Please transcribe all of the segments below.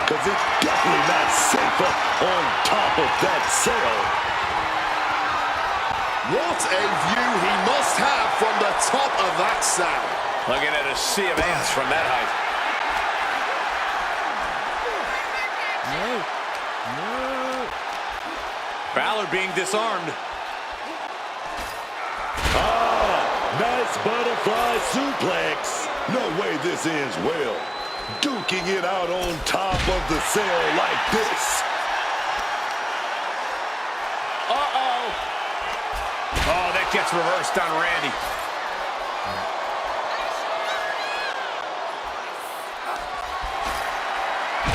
because it's definitely not safe up on top of that cell. What a view he must have from the top of that cell. Looking at a sea of ants from that height. No. Balor being disarmed. Nice butterfly suplex. No way this ends well. Duking it out on top of the cell like this. Uh-oh. Oh, that gets reversed on Randy.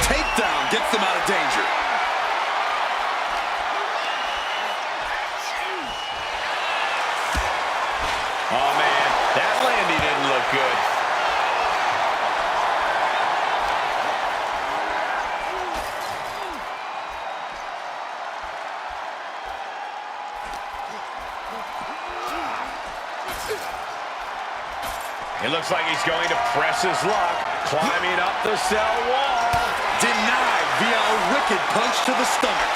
Takedown gets them out of danger. Oh, man, that landing didn't look good. It looks like he's going to press his luck, climbing up the cell wall. Denied via a wicked punch to the stomach.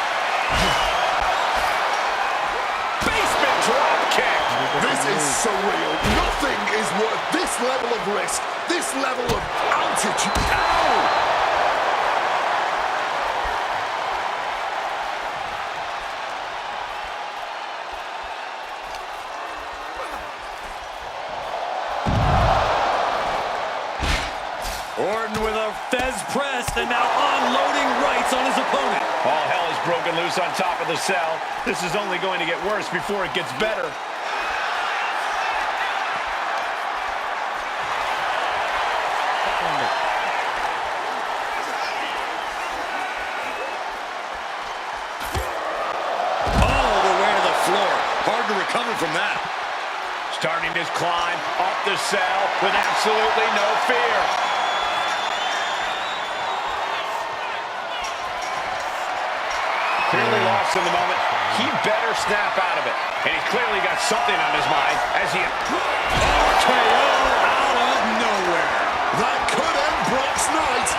Basement drop kick. This is surreal. Nothing is worth this level of risk, this level of altitude. Ow! Orton with a Fez press and now unloading rights on his opponent. All hell is broken loose on top of the cell. This is only going to get worse before it gets better. All the way to the floor. Hard to recover from that. Starting his climb up the cell with absolutely no fear. Clearly lost in the moment. He better snap out of it. And he's clearly got something on his mind as he... RKO out of nowhere. That could end Brock's night.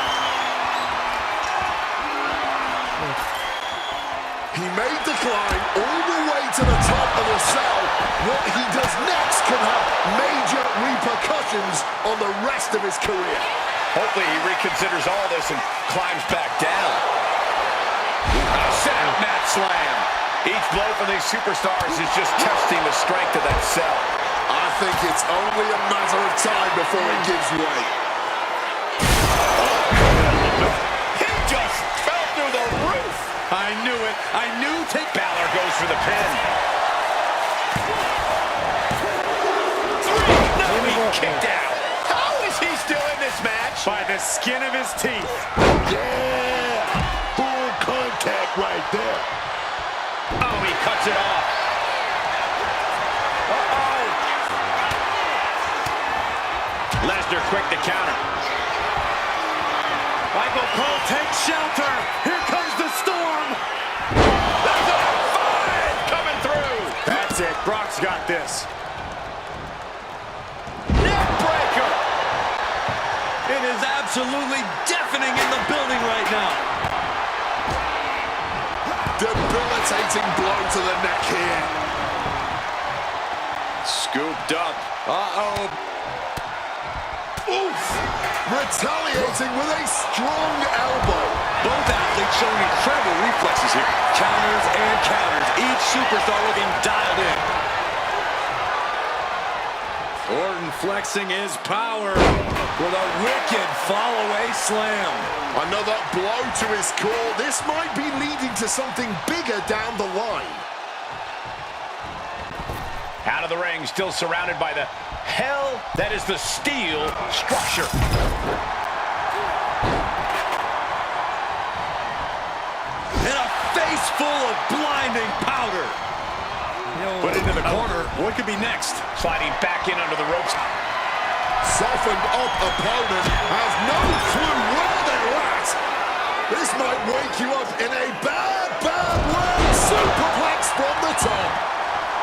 He made the climb all the way to the top of the cell. What he does next can have major repercussions on the rest of his career. Hopefully he reconsiders all this and climbs back down. A set-out mat slam. Each blow from these superstars is just testing the strength of that cell. I think it's only a matter of time before it gives way. He just fell through the roof. I knew it. I knew Balor goes for the pin. Kicked out. How is he still in this match? by the skin of his teeth. Yeah! Full contact right there. Oh, he cuts it off. Uh-oh. Lesnar quick to counter. Michael Cole takes shelter. Here comes the storm. That's a 5 coming through. That's it. Brock's got this. Neck breaker. It is absolutely deafening in the building right now. Debilitating blow to the neck here. Scooped up. Uh-oh. Oof! Retaliating with a strong elbow. Both athletes showing incredible reflexes here. Counters and counters. Each superstar looking dialed in. Orton flexing his power with a wicked fall-away slam. Another blow to his core. This might be leading to something bigger down the line. Out of the ring, still surrounded by the hell that is the steel structure. And a face full of blinding powder. Put into the corner. What could be next? Sliding back in under the ropes. Softened up opponent has no clue where they're at. This might wake you up in a bad, bad way. Superplex from the top.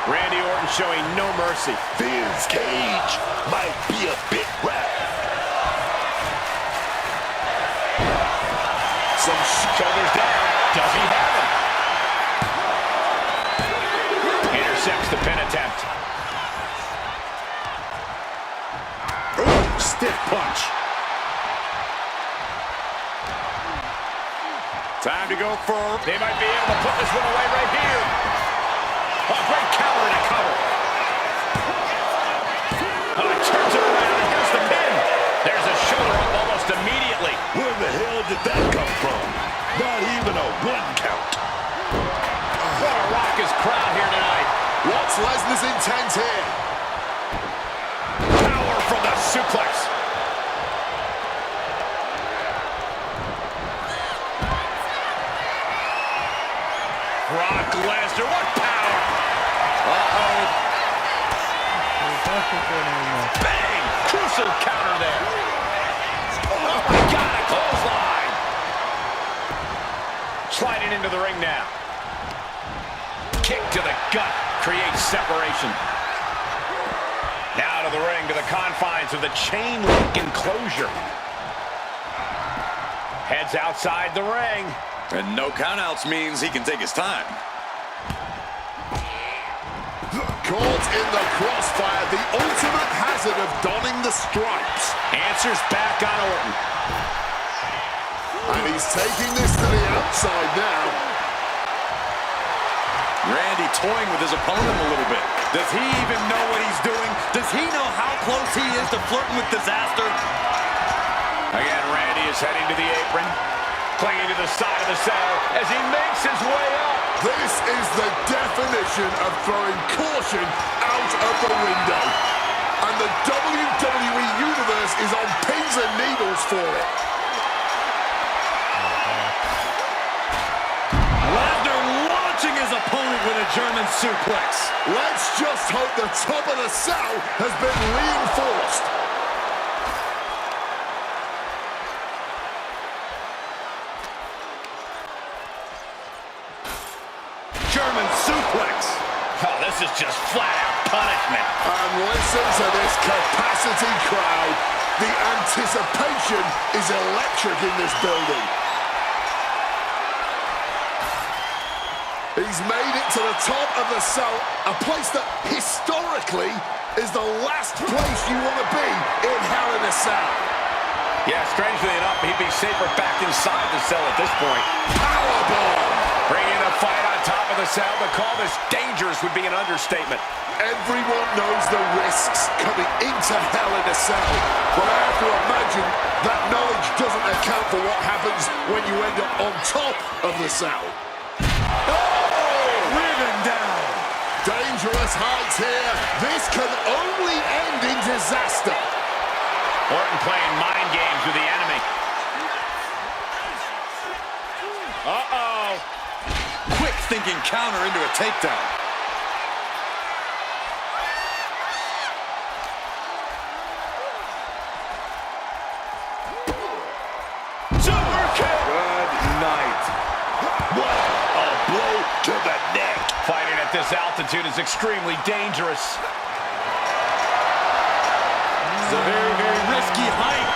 Randy Orton showing no mercy. Finn's cage might be a bit wrapped. Some shoulders down. Does he have it? Intercepts the pin attempt. Ooh, stiff punch. Time to go for... They might be able to put this one away right here. A great counter and a cover. Oh, it turns it around and here's the pin. There's a shoulder up almost immediately. Where the hell did that come from? Not even a 1 count. What a raucous crowd here tonight. What's Lesnar's intent here? Power from the suplex. Brock Lesnar, what power! Uh-oh. Bang! Crucial counter there. Oh, my God, a clothesline. Sliding into the ring now. Kick to the gut creates separation. Now to the ring, to the confines of the chain link enclosure. Heads outside the ring. And no countouts means he can take his time. Caught in the crossfire, the ultimate hazard of donning the stripes. Answers back on Orton. And he's taking this to the outside now. Randy toying with his opponent a little bit. Does he even know what he's doing? Does he know how close he is to flirting with disaster? Again, Randy is heading to the apron, clinging to the side of the cell as he makes his way up. This is the definition of throwing caution out of the window. And the WWE Universe is on pins and needles for it. Lesnar launching his opponent with a German suplex. Let's just hope the top of the cell has been reinforced. German suplex. Oh, this is just flat-out punishment. And listen to this capacity crowd. The anticipation is electric in this building. He's made it to the top of the cell, a place that historically is the last place you want to be in Hell in a Cell. Yeah, strangely enough, he'd be safer back inside the cell at this point. Powerbomb! Bringing the fight on top of the cell, to call this dangerous would be an understatement. Everyone knows the risks coming into Hell in a Cell, but I have to imagine that knowledge doesn't account for what happens when you end up on top of the cell. Driven down. Dangerous heights here. This can only end in disaster. Orton playing mind games with the enemy. Uh-oh. Quick thinking counter into a takedown. Super kick. Good night. What a blow to the neck. Fighting at this altitude is extremely dangerous. It's a very, very risky height.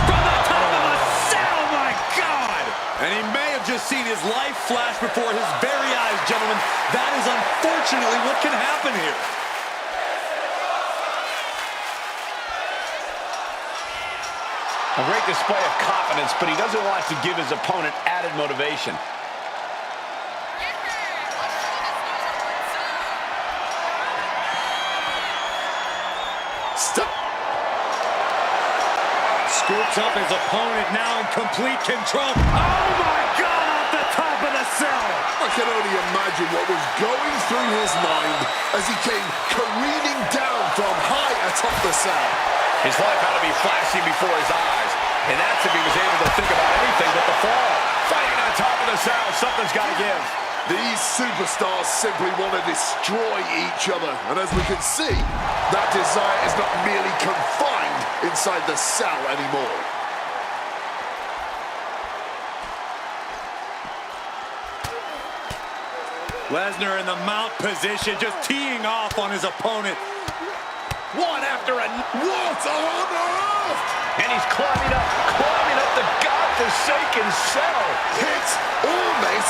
From the top of the cell, my God! And he may have just seen his life flash before his very eyes, gentlemen. That is unfortunately what can happen here. A great display of confidence, but he doesn't want to give his opponent added motivation. Stop. Scoops up his opponent now in complete control. Oh my God, off the top of the cell. I can only imagine what was going through his mind as he came careening down from high atop the cell. His life had to be flashing before his eyes, and that's if he was able to think about anything but the fall. Fighting on top of the cell, something's got to give. These superstars simply want to destroy each other, and as we can see, that desire is not merely confined inside the cell anymore. Lesnar in the mount position, just teeing off on his opponent. One after another. What on earth? And he's climbing up the godforsaken cell. Hit or miss,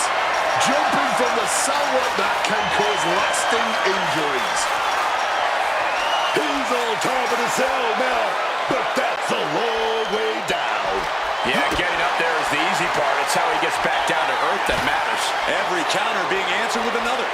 jumping from the cell like that can cause lasting injuries. He's on top of the cell now, but that's a long way down. Yeah, getting up there is the easy part. It's how he gets back down to earth that matters. Every counter being answered with another.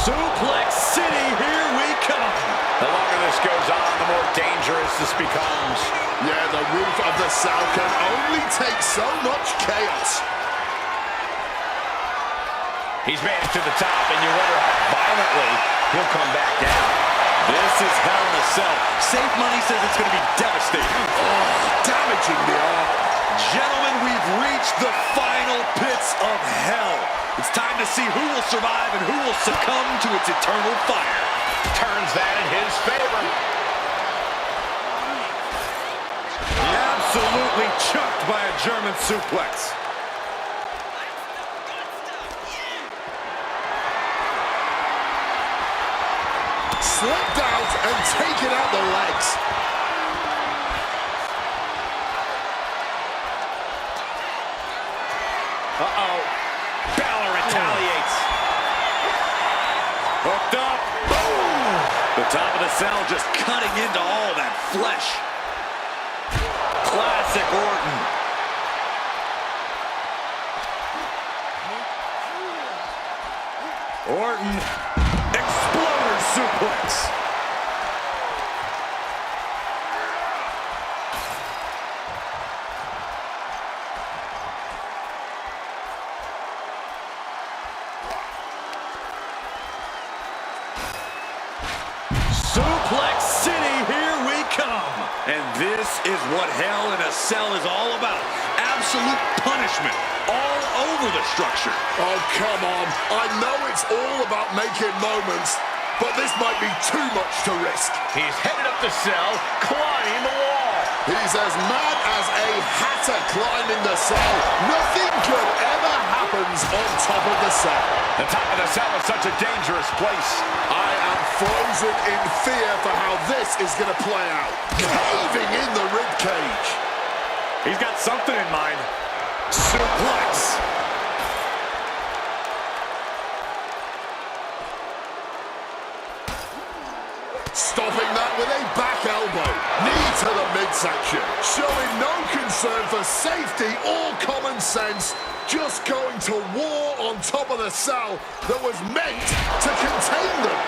Suplex City, here we come. The longer this goes on, the more dangerous this becomes. Yeah, the roof of the cell can only take so much chaos. He's made it to the top, and you wonder how violently he'll come back down. This is Hell in a Cell. Safe money says it's going to be devastating. Oh, damaging the arm. Gentlemen, we've reached the final pits of hell. It's time to see who will survive and who will succumb to its eternal fire. Turns that in his favor. Absolutely chucked by a German suplex. Slipped out and taken out the legs. Uh-oh. Balor retaliates. Hooked up. Boom! The top of the cell just cutting into all that flesh. Classic Orton. Orton. Exploder suplex. Suplex City, here we come. And this is what Hell in a Cell is all about. Absolute punishment all over the structure. Oh, come on. I know it's all about making moments, but this might be too much to risk. He's headed up the cell, climbing the wall. He's as mad as a hatter climbing the cell. Nothing good ever happens on top of the cell. The top of the cell is such a dangerous place. I am frozen in fear for how this is going to play out. Caving in the ribcage. He's got something in mind. Suplex. Stopping that with a back elbow. Knee to the midsection. Showing no concern for safety or common sense. Just going to war on top of the cell that was meant to contain them.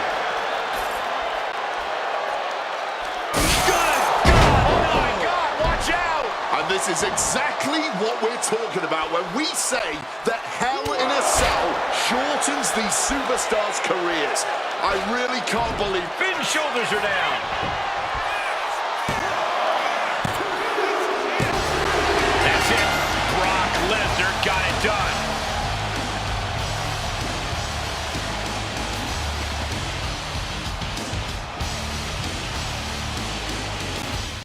And this is exactly what we're talking about when we say that Hell in a Cell shortens these superstars' careers. I really can't believe Finn's shoulders are down.